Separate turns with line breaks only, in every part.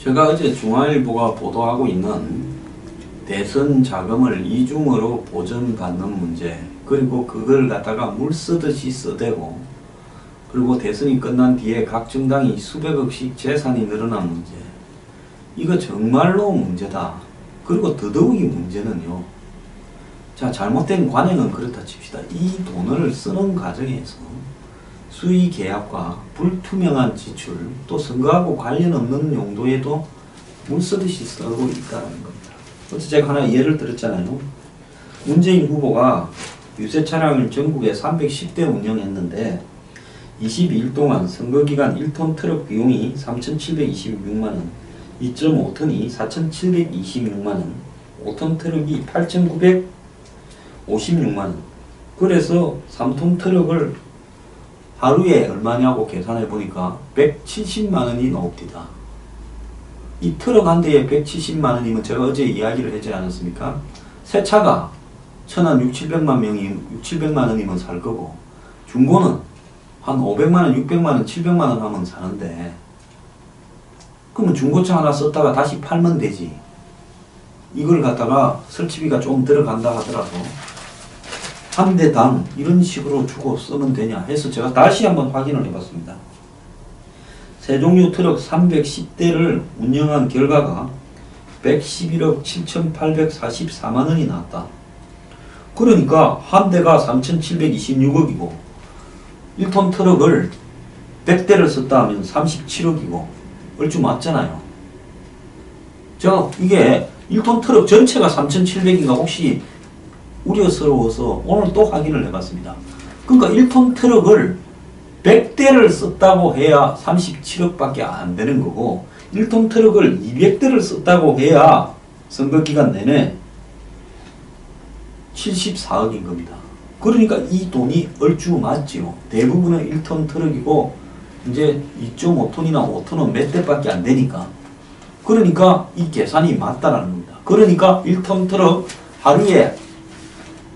제가 어제 중앙일보가 보도하고 있는 대선 자금을 이중으로 보전받는 문제, 그리고 그걸 갖다가 물 쓰듯이 써대고, 그리고 대선이 끝난 뒤에 각 정당이 수백억씩 재산이 늘어난 문제, 이거 정말로 문제다. 그리고 더더욱이 문제는요, 자, 잘못된 관행은 그렇다 칩시다. 이 돈을 쓰는 과정에서 수의 계약과 불투명한 지출, 또 선거하고 관련 없는 용도에도 물 쓰듯이 쓰고 있다는 겁니다. 어제 제가 하나 예를 들었잖아요. 문재인 후보가 유세 차량을 전국에 310대 운영했는데 22일 동안 선거기간 1톤 트럭 비용이 3,726만원, 2.5톤이 4,726만원, 5톤 트럭이 8,956만원. 그래서 3톤 트럭을 하루에 얼마냐고 계산해 보니까 170만원이 나옵니다. 이 트럭 한 대에 170만원이면 제가 어제 이야기를 하지 않았습니까? 새 차가 천한 6,700만원이면 살 거고, 중고는 한 500만원, 600만원, 700만원 하면 사는데, 그러면 중고차 하나 썼다가 다시 팔면 되지. 이걸 갖다가 설치비가 좀 들어간다 하더라도 한 대당 이런 식으로 주고 쓰면 되냐 해서 제가 다시 한번 확인을 해봤습니다. 세종류 트럭 310대를 운영한 결과가 111억 7,844만원이 나왔다. 그러니까 한 대가 3,726억이고 1톤 트럭을 100대를 썼다 하면 37억이고 얼추 맞잖아요. 저 이게 1톤 트럭 전체가 3,700인가 혹시 우려스러워서 오늘 또 확인을 해봤습니다. 그러니까 1톤 트럭을 100대를 썼다고 해야 37억밖에 안 되는 거고, 1톤 트럭을 200대를 썼다고 해야 선거기간 내내 74억인 겁니다. 그러니까 이 돈이 얼추 맞지요. 대부분은 1톤 트럭이고 이제 2.5톤이나 5톤은 몇 대밖에 안 되니까, 그러니까 이 계산이 맞다라는 겁니다. 그러니까 1톤 트럭 하루에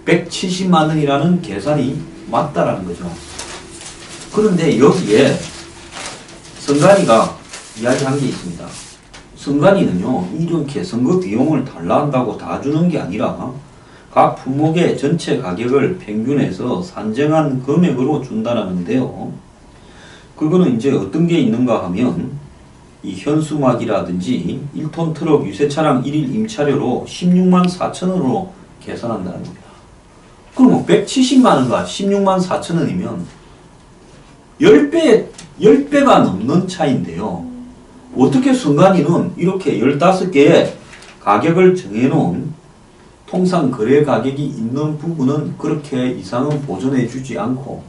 170만원이라는 계산이 맞다라는 거죠. 그런데 여기에 선관위가 이야기한 게 있습니다. 선관위는요, 이렇게 선거 비용을 달라 한다고 다 주는 게 아니라 각 품목의 전체 가격을 평균해서 산정한 금액으로 준다라는데요. 그거는 이제 어떤 게 있는가 하면 이 현수막이라든지 1톤 트럭 유세차량 1일 임차료로 16만 4천원으로 계산한다는 겁니다. 그럼 170만원과 16만 4천원이면 10배가 넘는 차인데요. 어떻게 선관위는 이렇게 15개의 가격을 정해놓은 통상 거래 가격이 있는 부분은 그렇게 이상은 보존해 주지 않고,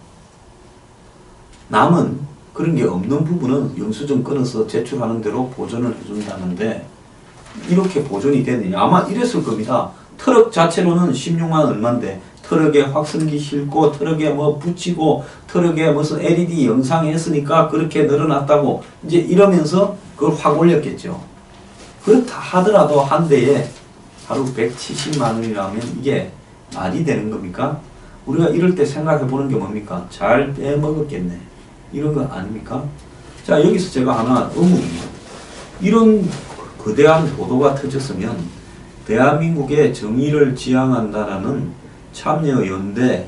남은 그런 게 없는 부분은 영수증 끊어서 제출하는 대로 보존을 해준다는데, 이렇게 보존이 되느냐? 아마 이랬을 겁니다. 트럭 자체로는 16만 얼마인데 트럭에 확성기 싣고 트럭에 뭐 붙이고 트럭에 무슨 LED 영상 했으니까 그렇게 늘어났다고 이제 이러면서 그걸 확 올렸겠죠. 그렇다 하더라도 한 대에 하루 170만원이라면 이게 말이 되는 겁니까? 우리가 이럴 때 생각해 보는 게 뭡니까? 잘 빼먹었겠네, 이런 거 아닙니까? 자, 여기서 제가 하나 의문이에요. 이런 거대한 보도가 터졌으면 대한민국의 정의를 지향한다라는 참여연대,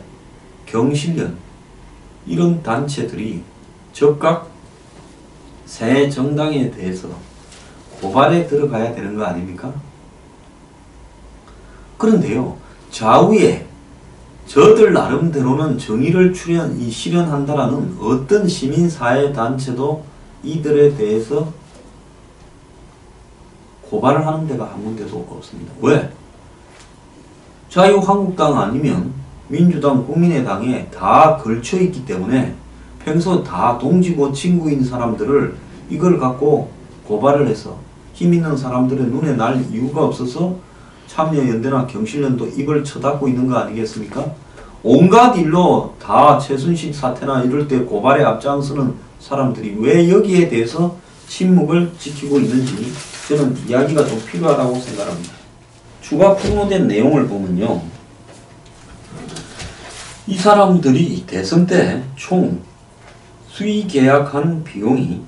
경실련, 이런 단체들이 즉각 새 정당에 대해서 고발에 들어가야 되는 거 아닙니까? 그런데요, 좌우에 저들 나름대로는 정의를 실현한다라는 어떤 시민사회단체도 이들에 대해서 고발을 하는 데가 한 군데도 없습니다. 왜? 자유한국당 아니면 민주당, 국민의당에 다 걸쳐있기 때문에 평소 다 동지고 친구인 사람들을 이걸 갖고 고발을 해서 힘 있는 사람들의 눈에 날 이유가 없어서 참여연대나 경실련도 입을 쳐닫고 있는 거 아니겠습니까? 온갖 일로 다 최순실 사태나 이럴 때 고발에 앞장서는 사람들이 왜 여기에 대해서 침묵을 지키고 있는지 저는 이야기가 좀 필요하다고 생각합니다. 추가 폭로된 내용을 보면요, 이 사람들이 대선 때 총 수의 계약한 비용이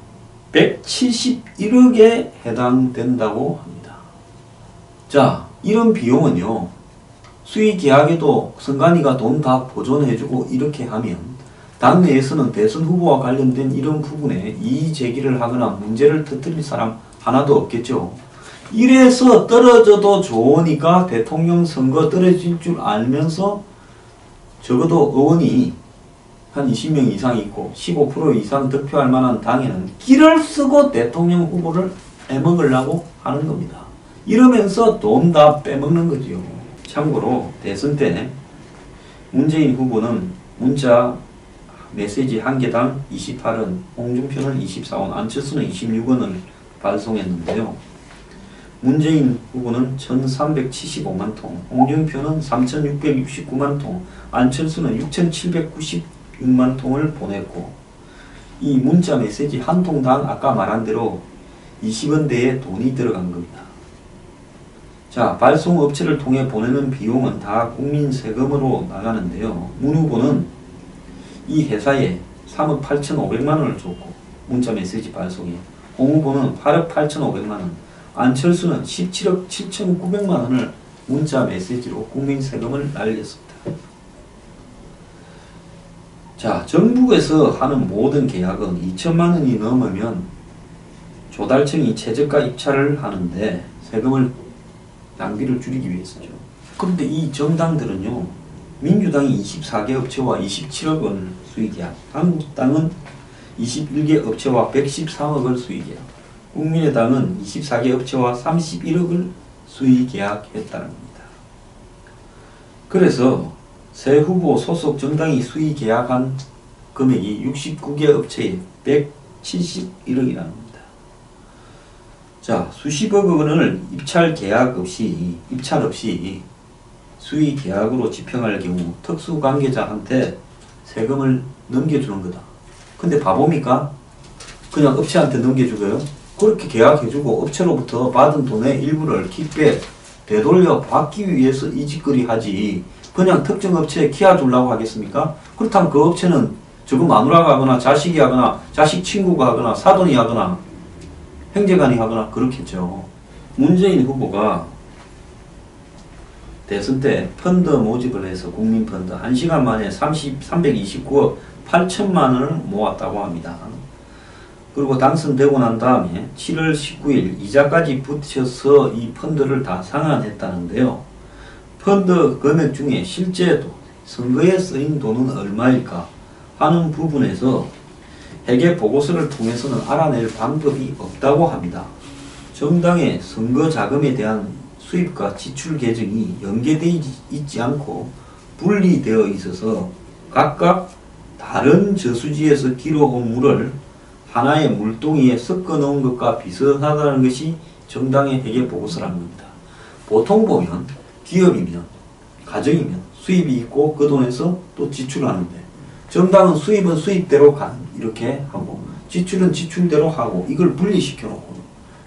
171억에 해당된다고 합니다. 자, 이런 비용은요, 수의계약에도 선관위가 돈 다 보존해주고 이렇게 하면 당내에서는 대선 후보와 관련된 이런 부분에 이의 제기를 하거나 문제를 터뜨릴 사람 하나도 없겠죠. 이래서 떨어져도 좋으니까 대통령 선거 떨어질 줄 알면서 적어도 의원이 한 20명 이상 있고 15% 이상 득표할 만한 당에는 길을 쓰고 대통령 후보를 빼먹으려고 하는 겁니다. 이러면서 돈 다 빼먹는 거지요. 참고로 대선 때 문재인 후보는 문자 메시지 한 개당 28원, 홍준표는 24원, 안철수는 26원을 발송했는데요. 문재인 후보는 1375만 통, 홍준표는 3669만 통, 안철수는 6796만 통을 보냈고, 이 문자 메시지 한 통당 아까 말한 대로 20원대의 돈이 들어간 겁니다. 자, 발송 업체를 통해 보내는 비용은 다 국민 세금으로 나가는데요. 문 후보는 이 회사에 3억 8,500만 원을 줬고 문자 메시지 발송에, 홍 후보는 8억 8,500만 원, 안철수는 17억 7,900만 원을 문자 메시지로 국민 세금을 날렸습니다. 자, 정부에서 하는 모든 계약은 2천만 원이 넘으면 조달청이 최저가 입찰을 하는데 세금을 낭비를 줄이기 위해서죠. 그런데 이 정당들은요, 민주당이 24개 업체와 27억 원을 수의계약, 한국당은 21개 업체와 113억을 수의계약, 국민의당은 24개 업체와 31억을 수의계약했다는 겁니다. 그래서 새 후보 소속 정당이 수의계약한 금액이 69개 업체에 171억이라는 겁니다. 자, 수십억 원을 입찰 없이 수의 계약으로 집행할 경우 특수관계자한테 세금을 넘겨주는 거다. 근데 바보입니까? 그냥 업체한테 넘겨주고요. 그렇게 계약해주고 업체로부터 받은 돈의 일부를 킥백 되돌려 받기 위해서 이 짓거리 하지, 그냥 특정 업체에 키워주려고 하겠습니까? 그렇다면 그 업체는 저거 마누라가 하거나 자식이 하거나 자식 친구가 하거나 사돈이 하거나 형제간이 하거나 그렇겠죠. 문재인 후보가 대선 때 펀드 모집을 해서 국민펀드 1시간 만에 329억 8천만 원을 모았다고 합니다. 그리고 당선되고 난 다음에 7월 19일 이자까지 붙여서 이 펀드를 다 상환했다는데요. 펀드 금액 중에 실제 선거에 쓰인 돈은 얼마일까 하는 부분에서 회계 보고서를 통해서는 알아낼 방법이 없다고 합니다. 정당의 선거 자금에 대한 수입과 지출 계정이 연계되어 있지 않고 분리되어 있어서 각각 다른 저수지에서 길어온 물을 하나의 물동이에 섞어 놓은 것과 비슷하다는 것이 정당의 회계 보고서라는 겁니다. 보통 보면 기업이면, 가정이면 수입이 있고 그 돈에서 또 지출하는데, 정당은 수입은 수입대로 이렇게 하고 지출은 지출대로 하고, 이걸 분리시켜 놓고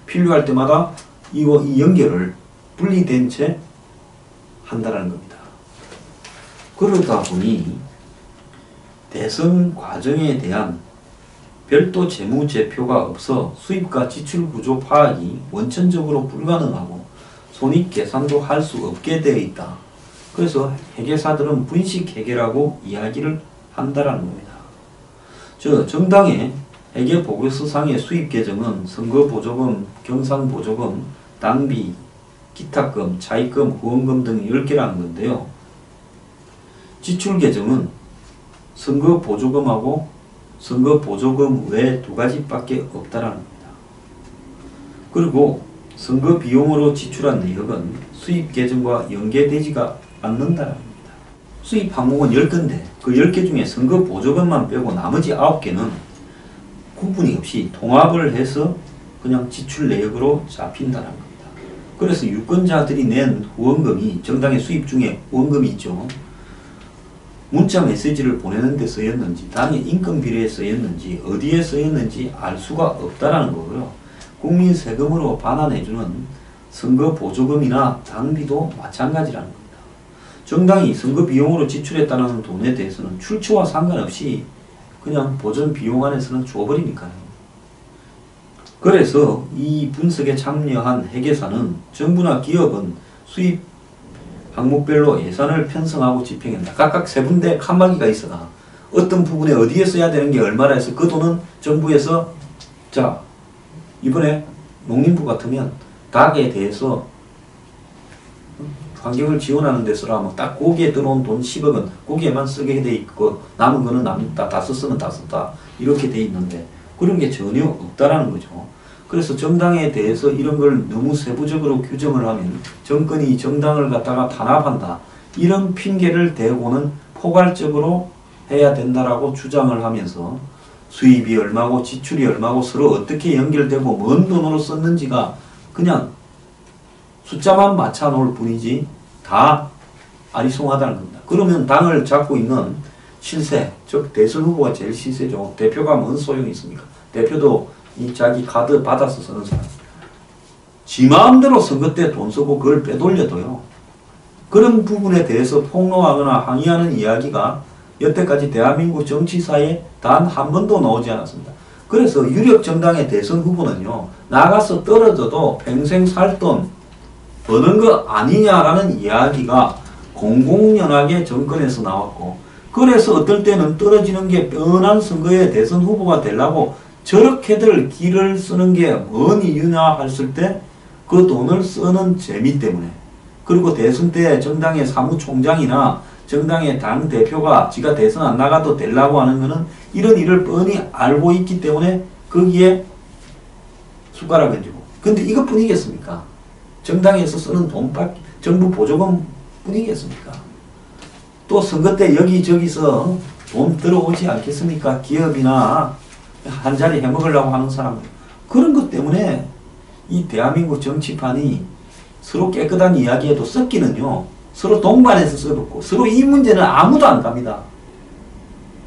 필요할 때마다 이 연결을 분리된 채 한다는 겁니다. 그러다 보니 대선 과정에 대한 별도 재무제표가 없어 수입과 지출 구조 파악이 원천적으로 불가능하고 손익 계산도 할 수 없게 되어 있다. 그래서 회계사들은 분식 회계라고 이야기를 한다라는 겁니다. 정당의 회계 보고서상의 수입 계정은 선거보조금, 경상보조금, 당비, 기타금, 차입금, 후원금 등 10개라는 건데요. 지출 계정은 선거보조금하고 선거보조금 외 2가지밖에 없다라는 겁니다. 그리고 선거 비용으로 지출한 내역은 수입 계정과 연계되지가 않는다는 겁니다. 수입 항목은 10건데 그 10개 중에 선거 보조금만 빼고 나머지 9개는 구분이 없이 통합을 해서 그냥 지출 내역으로 잡힌다는 겁니다. 그래서 유권자들이 낸 후원금이, 정당의 수입 중에 후원금이 있죠. 문자 메시지를 보내는 데 쓰였는지, 당의 인건 비례에 쓰였는지, 어디에 쓰였는지 알 수가 없다라는 거고요. 국민 세금으로 반환해주는 선거 보조금이나 당비도 마찬가지라는 겁니다. 정당이 선거 비용으로 지출했다는 돈에 대해서는 출처와 상관없이 그냥 보전 비용 안에서는 줘버리니까요. 그래서 이 분석에 참여한 회계사는 정부나 기업은 수입 항목별로 예산을 편성하고 집행한다. 각각 세분대 칸막이가 있어라. 어떤 부분에 어디에 써야 되는 게 얼마라 해서 그 돈은 정부에서 자 이번에 농림부 같으면 닭에 대해서 환경을 지원하는 데 쓰라면 딱 거기에 들어온 돈 10억은 거기에만 쓰게 돼 있고 남은 거는 다 썼으면 다 썼다 이렇게 돼 있는데 그런 게 전혀 없다라는 거죠. 그래서 정당에 대해서 이런 걸 너무 세부적으로 규정을 하면 정권이 정당을 갖다가 탄압한다 이런 핑계를 대고는 포괄적으로 해야 된다라고 주장을 하면서 수입이 얼마고 지출이 얼마고 서로 어떻게 연결되고 뭔 돈으로 썼는지가 그냥 숫자만 맞춰 놓을 뿐이지 다 아리송하다는 겁니다. 그러면 당을 잡고 있는 실세, 즉 대선 후보가 제일 실세죠. 대표가 뭔 소용이 있습니까? 대표도 이 자기 카드 받아서 쓰는 사람. 지 마음대로 선거 때 돈 쓰고 그걸 빼돌려도요. 그런 부분에 대해서 폭로하거나 항의하는 이야기가 여태까지 대한민국 정치사에 단 한 번도 나오지 않았습니다. 그래서 유력 정당의 대선 후보는요. 나가서 떨어져도 평생 살 돈 버는 거 아니냐라는 이야기가 공공연하게 정권에서 나왔고 그래서 어떨 때는 떨어지는 게 뻔한 선거에 대선 후보가 되려고 저렇게들 길을 쓰는 게 뭔 이유냐 했을 때 그 돈을 쓰는 재미 때문에 그리고 대선 때 정당의 사무총장이나 정당의 당대표가 지가 대선 안 나가도 되려고 하는 거는 이런 일을 뻔히 알고 있기 때문에 거기에 숟가락을 쥐고 근데 이것뿐이겠습니까? 정당에서 쓰는 돈밖에 정부 보조금 뿐이겠습니까? 또 선거 때 여기저기서 돈 들어오지 않겠습니까? 기업이나 한 자리 해먹으려고 하는 사람 그런 것 때문에 이 대한민국 정치판이 서로 깨끗한 이야기에도 섞이는요. 서로 동반해서 썩었고 서로 이 문제는 아무도 안 갑니다.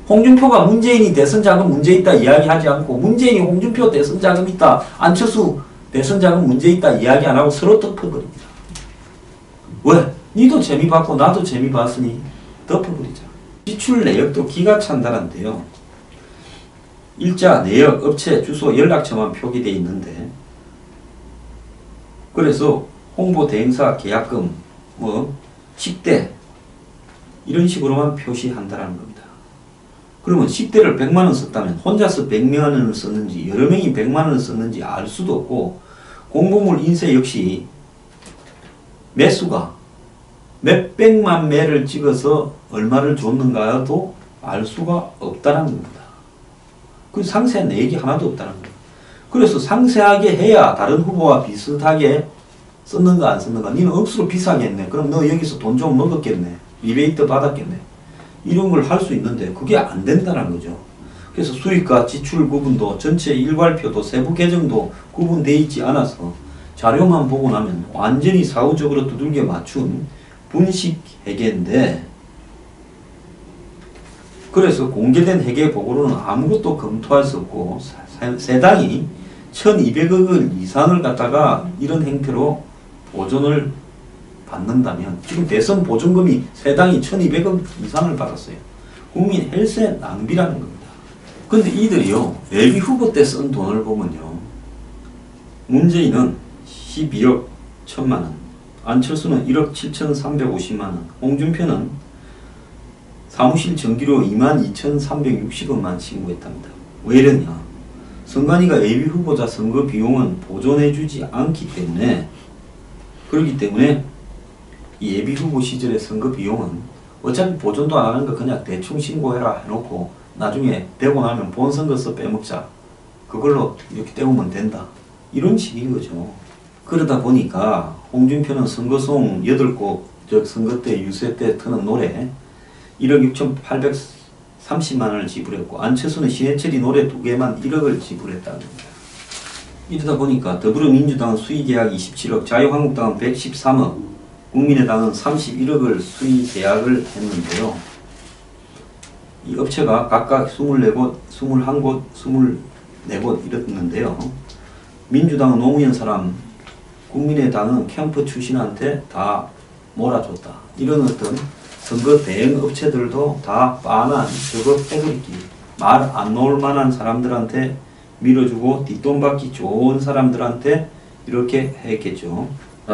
홍준표가 문재인이 대선 자금 문제 있다 이야기하지 않고 문재인이 홍준표 대선 자금 있다 안철수 대선 자금 문제 있다 이야기 안 하고 서로 덮어버립니다. 왜? 니도 재미 봤고 나도 재미 봤으니 덮어버리자. 지출 내역도 기가 찬다는데요. 일자, 내역, 업체, 주소, 연락처만 표기되어 있는데 그래서 홍보 대행사 계약금, 뭐 식대 이런 식으로만 표시한다는 겁니다. 그러면 식대를 100만원 썼다면 혼자서 100만원을 썼는지 여러 명이 100만원을 썼는지 알 수도 없고 공보물 인쇄 역시 매수가 몇백만 매를 찍어서 얼마를 줬는가도 알 수가 없다는 겁니다. 그 상세한 내역이 하나도 없다는 거예요. 그래서 상세하게 해야 다른 후보와 비슷하게 썼는가 안 썼는가 니는 억수로 비싸게 했네. 그럼 너 여기서 돈 좀 먹었겠네. 리베이트 받았겠네. 이런 걸 할 수 있는데 그게 안 된다는 거죠. 그래서 수익과 지출 구분도 전체 일괄표도 세부 계정도 구분되어 있지 않아서 자료만 보고 나면 완전히 사후적으로 두들겨 맞춘 분식 회계인데 그래서 공개된 회계 보고로는 아무것도 검토할 수 없고 세 당이 1200억 이상을 갖다가 이런 행태로 보존을 받는다면 지금 대선 보존금이 세 당이 1200억 이상을 받았어요. 국민 헬세 낭비라는 겁니다. 근데 이들이요 예비 후보 때 쓴 돈을 보면요 문재인은 12억 1000만원 안철수는 1억 7350만원 홍준표는 사무실 전기료 22,360원만 신고했답니다. 왜 이러냐 선관위가 예비 후보자 선거 비용은 보존해주지 않기 때문에 그렇기 때문에 이 예비 후보 시절의 선거 비용은 어차피 보존도 안 하는 거 그냥 대충 신고해라 해놓고 나중에 되고 나면 본선거서 빼먹자 그걸로 이렇게 때우면 된다 이런 식인 거죠. 그러다 보니까 홍준표는 선거송 8곡 선거 때 유세 때 트는 노래 1억 6,830만원을 지불했고 안철수는 신해철이 노래 2개만 1억을 지불했다는 겁니다. 이러다 보니까 더불어민주당은 수의계약 27억, 자유한국당은 113억, 국민의당은 31억을 수의계약을 했는데요. 이 업체가 각각 24곳, 21곳, 24곳 이랬는데요. 민주당은 노무현 사람, 국민의당은 캠프 출신한테 다 몰아줬다. 이런 어떤 선거 대행 업체들도 다 빤한 저거 패거리기 말 안 놓을 만한 사람들한테 밀어주고 뒷돈 받기 좋은 사람들한테 이렇게 했겠죠.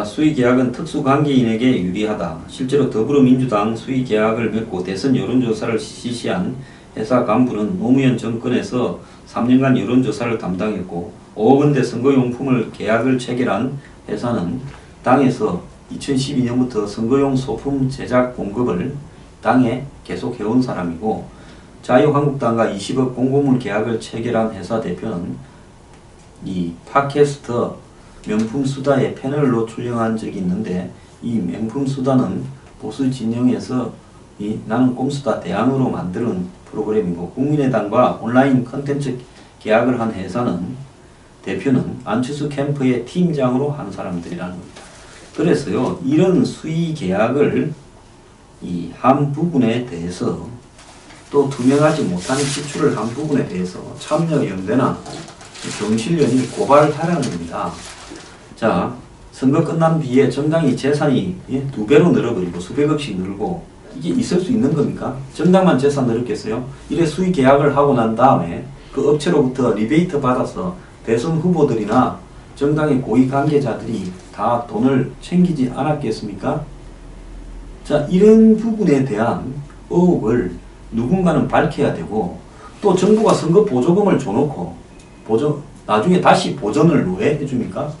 수의계약은 특수관계인에게 유리하다. 실제로 더불어민주당 수의계약을 맺고 대선 여론조사를 실시한 회사 간부는 노무현 정권에서 3년간 여론조사를 담당했고 5억 원대 선거용품을 계약을 체결한 회사는 당에서 2012년부터 선거용 소품 제작 공급을 당에 계속 해온 사람이고 자유한국당과 20억 공고물 계약을 체결한 회사 대표는 이 팟캐스트 명품수다의 패널로 출연한 적이 있는데 이 명품수다는 보수 진영에서 이 나는 꼼수다 대안으로 만드는 프로그램이고 국민의당과 온라인 컨텐츠 계약을 한 회사는 대표는 안철수 캠프의 팀장으로 한 사람들이라는 겁니다. 그래서요 이런 수의 계약을 이 한 부분에 대해서 또 투명하지 못한 지출을 한 부분에 대해서 참여연대나 경실련이 고발하라는 겁니다. 자, 선거 끝난 뒤에 정당이 재산이 2배로 늘어버리고 수백억씩 늘고 이게 있을 수 있는 겁니까? 정당만 재산 늘었겠어요? 이래 수의 계약을 하고 난 다음에 그 업체로부터 리베이트 받아서 대선 후보들이나 정당의 고위 관계자들이 다 돈을 챙기지 않았겠습니까? 자, 이런 부분에 대한 의혹을 누군가는 밝혀야 되고 또 정부가 선거 보조금을 줘놓고 나중에 다시 보전을 왜 해줍니까?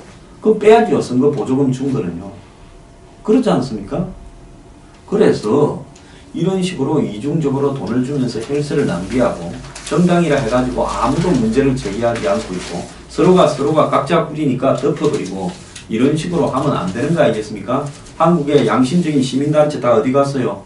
그럼 빼야죠. 선거 보조금 준 거는요. 그렇지 않습니까? 그래서 이런 식으로 이중적으로 돈을 주면서 혈세를 낭비하고 정당이라 해가지고 아무도 문제를 제기하지 않고 있고 서로가 각자 꾸리니까 덮어버리고 이런 식으로 하면 안 되는 거 아니겠습니까? 한국의 양심적인 시민단체 다 어디 갔어요?